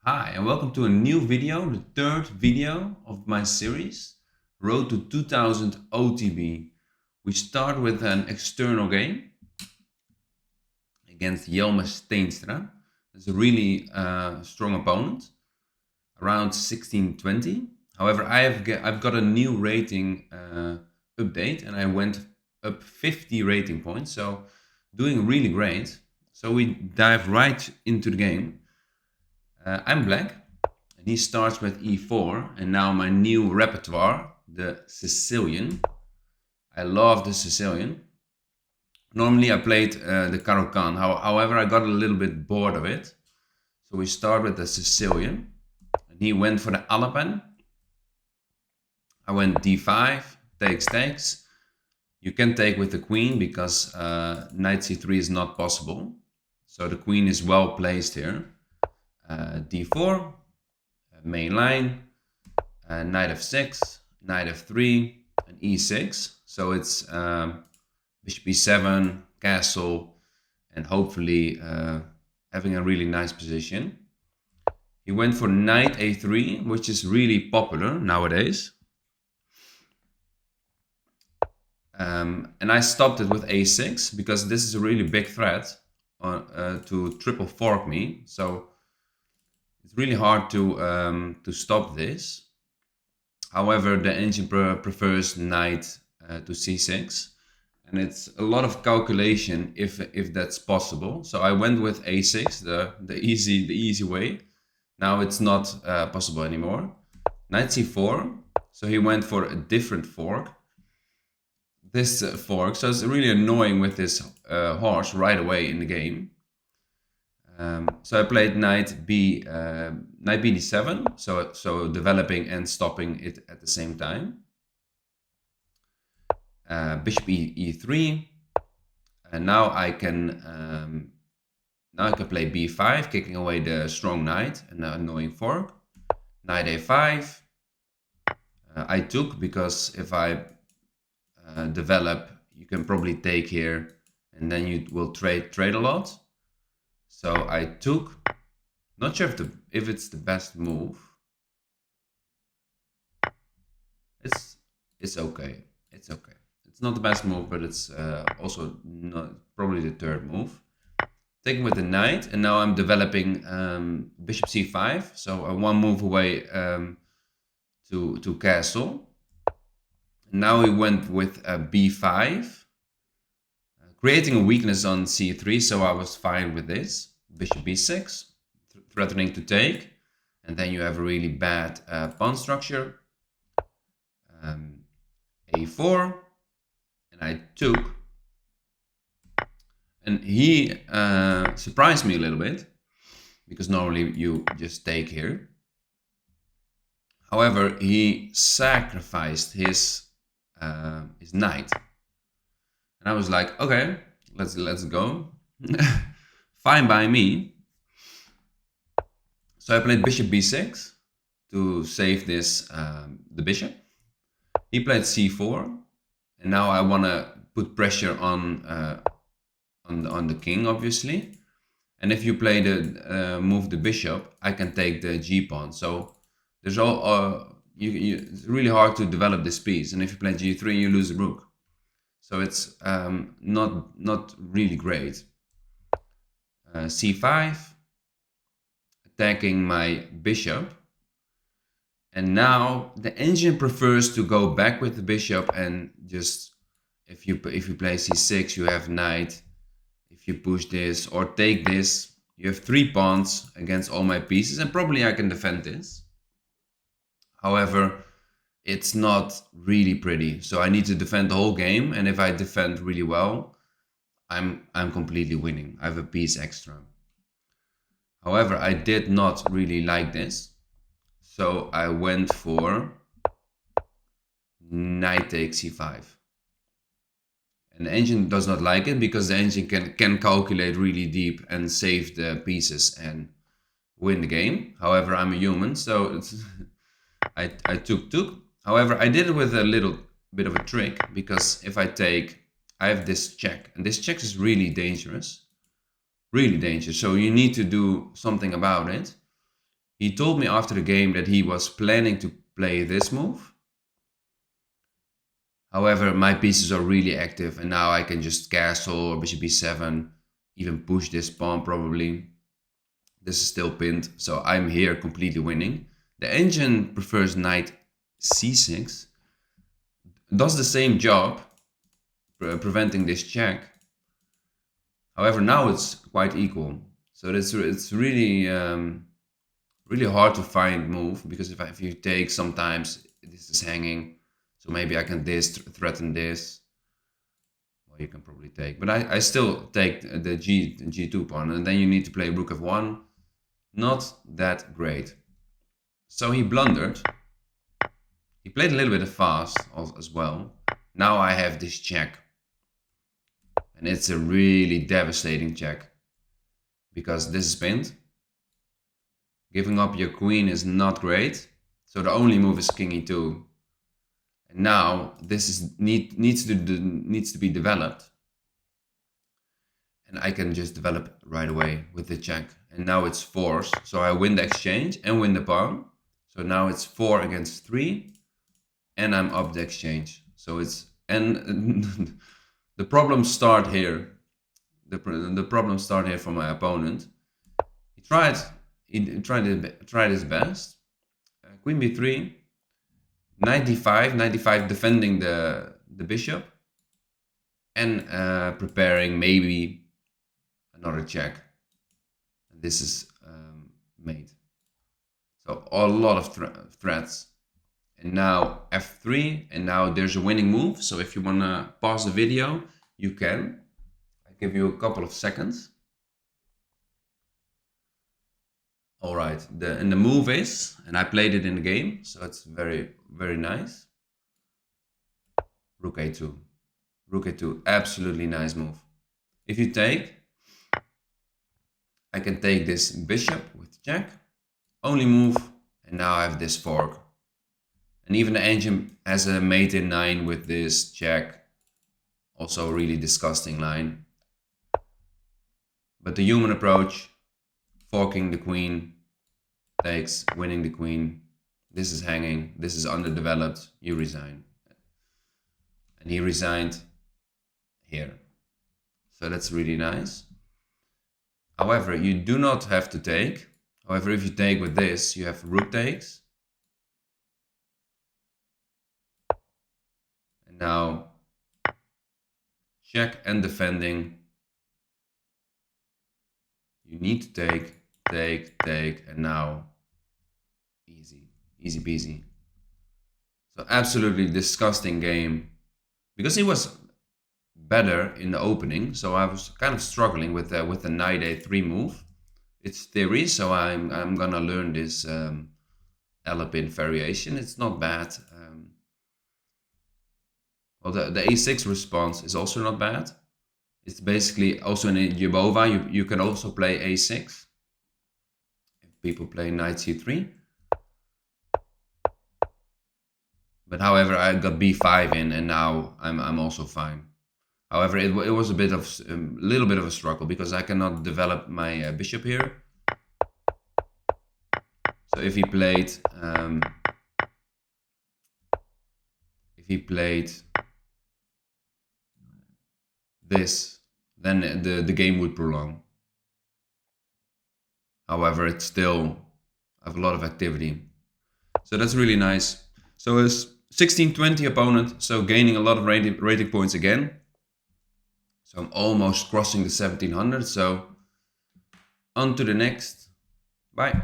Hi and welcome to a new video, the third video of my series, Road to 2000 OTB. We start with an external game against Jelmer Steenstra. It's a really strong opponent, around 1620. However, I've got a new rating update and I went up 50 rating points, so doing really great. So we dive right into the game. I'm black, and he starts with e4, and now my new repertoire, the Sicilian. I love the Sicilian. Normally I played the Caro-Kann, however I got a little bit bored of it. So we start with the Sicilian, and he went for the Alapin. I went d5, takes. You can take with the queen because knight c3 is not possible. So the queen is well placed here. d4, main line, knight f6, knight f3, and e6. So it's bishop e7, castle, and hopefully having a really nice position. He went for knight a3, which is really popular nowadays. And I stopped it with a6 because this is a really big threat to triple fork me. So it's really hard to stop this. However, the engine prefers knight to c6, and it's a lot of calculation if that's possible. So I went with a6, the easy way. Now it's not possible anymore. Knight c4. So he went for a different fork. This fork, so it's really annoying with this horse right away in the game. So I played knight bd7, so developing and stopping it at the same time. Bishop e3, and now I can play b5, kicking away the strong knight and the annoying fork. Knight a5. I took because if I develop, you can probably take here, and then you will trade a lot. So I took. Not sure if it's the best move. It's okay. It's okay. It's not the best move, but it's also not probably the third move. Taking with the knight, and now I'm developing bishop c5. So I'm one move away to castle. Now he went with a b5, creating a weakness on c3. So I was fine with this. Bishop b6, threatening to take, and then you have a really bad pawn structure. A4, and I took, and he surprised me a little bit because normally you just take here. However, he sacrificed his knight, and I was like, okay, let's go. Fine by me. So I played bishop b6 to save this the bishop. He played c4, and now I want to put pressure on the king, obviously. And if you play the move the bishop, I can take the g pawn. So there's it's really hard to develop this piece. And if you play g3, you lose the rook. So it's not really great. c5, attacking my bishop. And now the engine prefers to go back with the bishop, and just if you play c6, you have knight. If you push this or take this, you have 3 pawns against all my pieces, and probably I can defend this. However, it's not really pretty, so I need to defend the whole game, and if I defend really well, I'm completely winning. I have a piece extra. However, I did not really like this. So I went for knight takes c5. And the engine does not like it because the engine can calculate really deep and save the pieces and win the game. However, I'm a human, so I took. However, I did it with a little bit of a trick, because if I take, I have this check, and this check is really dangerous. Really dangerous. So you need to do something about it. He told me after the game that he was planning to play this move. However, my pieces are really active, and now I can just castle or bishop b7, even push this pawn probably. This is still pinned, so I'm here completely winning. The engine prefers knight c6. Does the same job, preventing this check. However, now it's quite equal. So it's really really hard to find move, because if you take, sometimes this is hanging. So maybe I can threaten this. Well, you can probably take, but I still take the G2 pawn, and then you need to play rook f1. Not that great. So he blundered. He played a little bit fast as well. Now I have this check. And it's a really devastating check, because this is pinned. Giving up your queen is not great. So the only move is king e2. And now this needs to be developed. And I can just develop right away with the check. And now it's forced. So I win the exchange and win the pawn. So now it's 4 against 3. And I'm up the exchange. So it's... And the problems start here. The problems start here for my opponent. He tried his best. Queen b3. Knight d5 defending the bishop. And preparing maybe another check. This is made. So a lot of threats. And now f3, and now there's a winning move. So if you want to pause the video, you can. I give you a couple of seconds. All right, and the move is, and I played it in the game, so it's very, very nice. Rook a2. Rook a2, absolutely nice move. If you take, I can take this bishop with check, only move, and now I have this fork. And even the engine has a mate in 9 with this check. Also a really disgusting line. But the human approach, forking the queen, takes, winning the queen. This is hanging, this is underdeveloped, you resign. And he resigned here. So that's really nice. However, you do not have to take. However, if you take with this, you have rook takes. And now check and defending. You need to take, and now easy peasy. So absolutely disgusting game, because he was better in the opening. So I was kind of struggling with the knight a3 move. It's theory, so I'm gonna learn this Alapin variation. It's not bad. Well, the a6 response is also not bad. It's basically also in Jebova, you can also play a6. If people play knight c3. But however, I got b5 in, and now I'm also fine. However, it was a little bit of a struggle, because I cannot develop my bishop here. So if he played this, then the game would prolong. However, it's still, I have a lot of activity. So that's really nice. So a 1620 opponent, so gaining a lot of rating points again. So I'm almost crossing the 1700. So on to the next. Bye.